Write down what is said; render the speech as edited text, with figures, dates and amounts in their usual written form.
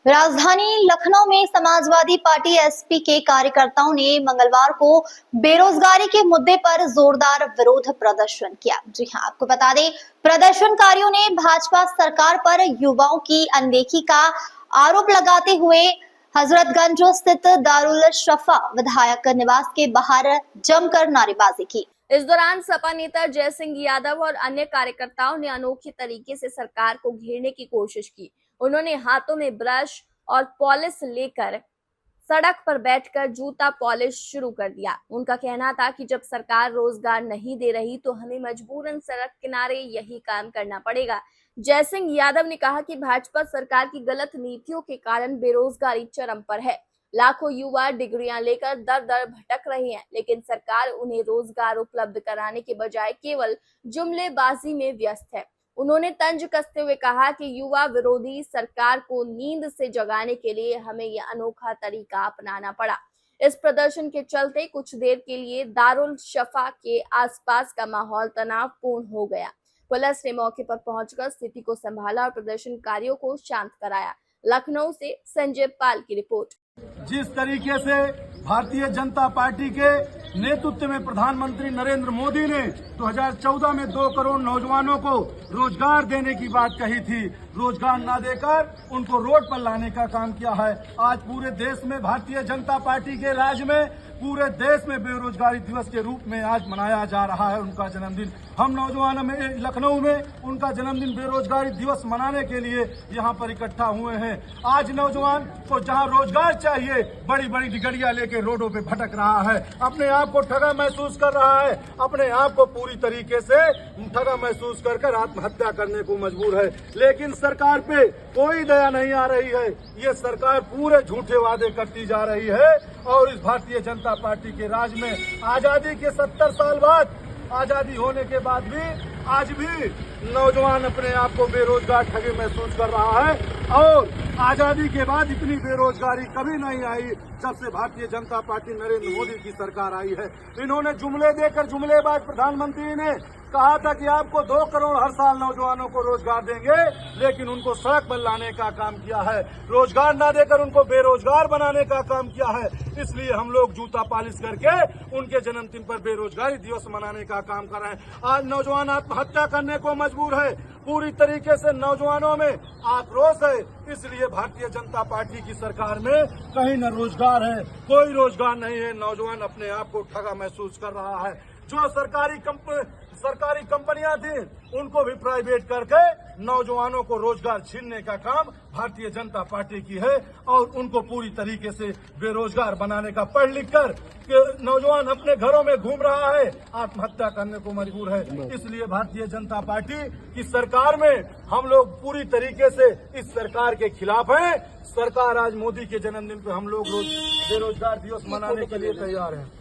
राजधानी लखनऊ में Samajwadi party SP के कार्यकर्ताओं ने मंगलवार को बेरोजगारी के मुद्दे पर जोरदार विरोध प्रदर्शन किया। जी हां, आपको बता दें, प्रदर्शनकारियों ने भाजपा सरकार पर युवाओं की अनदेखी का आरोप लगाते हुए हजरतगंज स्थित दारुल शफा विधायक निवास के बाहर जमकर नारेबाजी की। इस दौरान सपा नेता जय सिंह यादव और अन्य कार्यकर्ताओं ने अनोखे तरीके से सरकार को घेरने की कोशिश की। उन्होंने हाथों में ब्रश और पॉलिश लेकर सड़क पर बैठकर जूता पॉलिश शुरू कर दिया। उनका कहना था कि जब सरकार रोजगार नहीं दे रही तो हमें मजबूरन सड़क किनारे यही काम करना पड़ेगा। जय सिंह यादव ने कहा कि भाजपा सरकार की गलत नीतियों के कारण बेरोजगारी चरम पर है। लाखों युवा डिग्रियां लेकर दर दर भटक रहे हैं, लेकिन सरकार उन्हें रोजगार उपलब्ध कराने के बजाय केवल जुमलेबाजी में व्यस्त है। उन्होंने तंज कसते हुए कहा कि युवा विरोधी सरकार को नींद से जगाने के लिए हमें यह अनोखा तरीका अपनाना पड़ा। इस प्रदर्शन के चलते कुछ देर के लिए दारुल शफा के आसपास का माहौल तनावपूर्ण हो गया। पुलिस ने मौके पर पहुंचकर स्थिति को संभाला और प्रदर्शनकारियों को शांत कराया। लखनऊ से संजय पाल की रिपोर्ट। जिस तरीके से भारतीय जनता पार्टी के नेतृत्व में प्रधानमंत्री नरेंद्र मोदी ने 2014 में 2 करोड़ नौजवानों को रोजगार देने की बात कही थी, रोजगार न देकर उनको रोड पर लाने का काम किया है। आज पूरे देश में भारतीय जनता पार्टी के राज में पूरे देश में बेरोजगारी दिवस के रूप में आज मनाया जा रहा है उनका जन्मदिन। हम नौजवानों में लखनऊ में उनका जन्मदिन बेरोजगारी दिवस मनाने के लिए यहाँ पर इकट्ठा हुए हैं। आज नौजवान को जहाँ रोजगार चाहिए बड़ी बड़ी डिग्रियां लेके रोडों पे भटक रहा है, अपने आप को ठगा महसूस कर रहा है, अपने आप को पूरी तरीके से ठगा महसूस कर आत्महत्या करने को मजबूर है। लेकिन सरकार पे कोई दया नहीं आ रही है। ये सरकार पूरे झूठे वादे करती जा रही है और इस भारतीय जनता पार्टी के राज में आजादी के 70 साल बाद, आजादी होने के बाद भी आज भी नौजवान अपने आप को बेरोजगार ठगे महसूस कर रहा है। और आजादी के बाद इतनी बेरोजगारी कभी नहीं आई जब से भारतीय जनता पार्टी नरेंद्र मोदी की सरकार आई है। इन्होंने जुमले देकर, जुमलेबाज प्रधानमंत्री ने कहा था कि आपको 2 करोड़ हर साल नौजवानों को रोजगार देंगे, लेकिन उनको सड़क पर लाने का काम किया है। रोजगार न देकर उनको बेरोजगार बनाने का काम किया है। इसलिए हम लोग जूता पालिश करके उनके जन्मदिन पर बेरोजगारी दिवस मनाने का काम कर रहे हैं। आज नौजवान आत्महत्या करने को मजबूर है। पूरी तरीके से नौजवानों में आक्रोश है। इसलिए भारतीय जनता पार्टी की सरकार में कहीं न रोजगार है, कोई रोजगार नहीं है। नौजवान अपने आप को ठगा महसूस कर रहा है। जो सरकारी कंपनियां थी उनको भी प्राइवेट करके नौजवानों को रोजगार छीनने का काम भारतीय जनता पार्टी की है और उनको पूरी तरीके से बेरोजगार बनाने का, पढ़ लिख कर नौजवान अपने घरों में घूम रहा है, आत्महत्या करने को मजबूर है। इसलिए भारतीय जनता पार्टी की सरकार में हम लोग पूरी तरीके से इस सरकार के खिलाफ हैं। सरकार आज मोदी के जन्मदिन पर हम लोग बेरोजगार दिवस मनाने के लिए तैयार हैं।